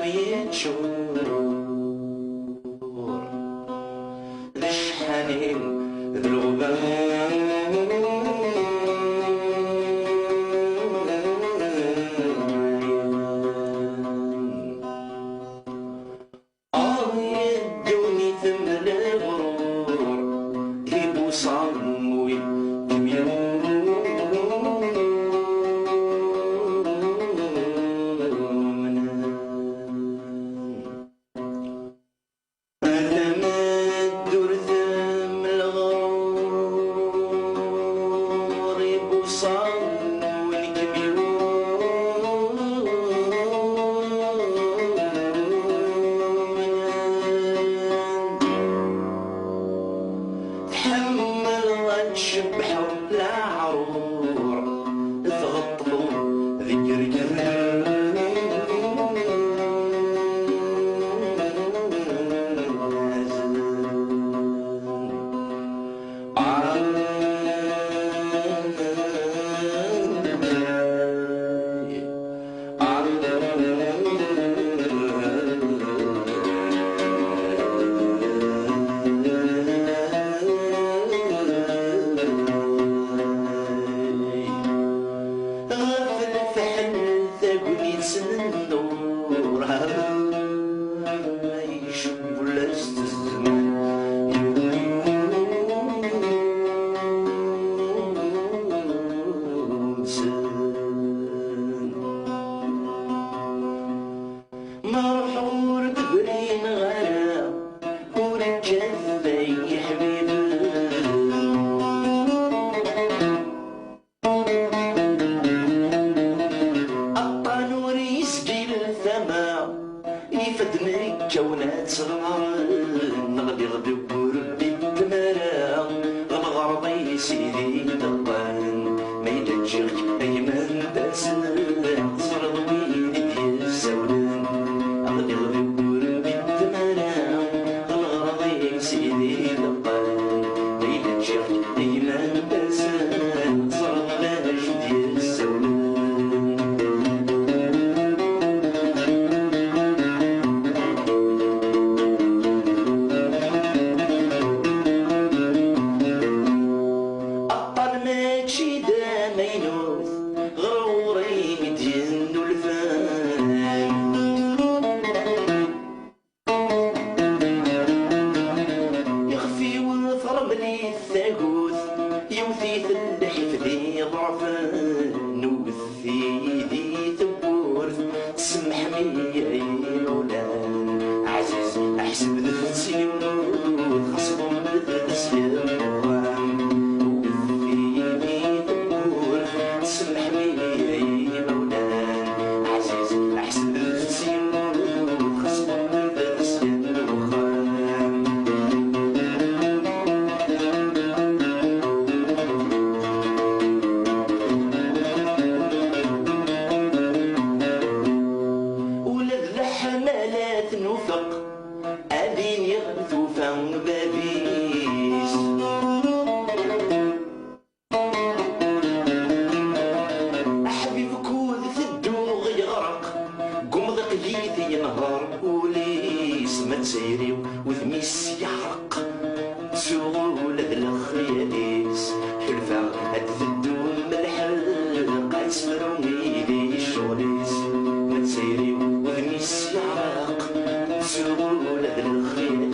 يتشور ذي الشحانين ذي الغبان يدوني ثمن الغرور يبو صاموي شبحوا العرور تغطوا ذكر النور يشوف لست الزمان مرحور ببرين غلا ورجال ذي حبيب يفدني كونات صغار نغلي غدو وربي التمارا غمغرضي سيدي دقان ما يدجغ ايمن باسن صرض ويدي ديال الزولان غلي غدو وربي التمارا غمغرضي سيدي دقان ما يدجغ ايمن باسن صرض لاج ديال الزولان غروري مدين الفان يخفي وثرب لي الثاقوث يوثي اللحف ذي ضعفان نوثي ذي ثبورث تسمح ميا مولان عزيز احسب ذا السيوث خصبهم بذا السيوث نوفق أذين يغثو فان بابيس حبيب كود في الدوغ يغرق قمض قليدي ينهار وليس ما تسيريو وذميس يحرق سهولة الخياليس حلفة أتذدو ملحق أسمروني لي الشغليس ما تسيريو وذميس يحرق سهولة الخياليس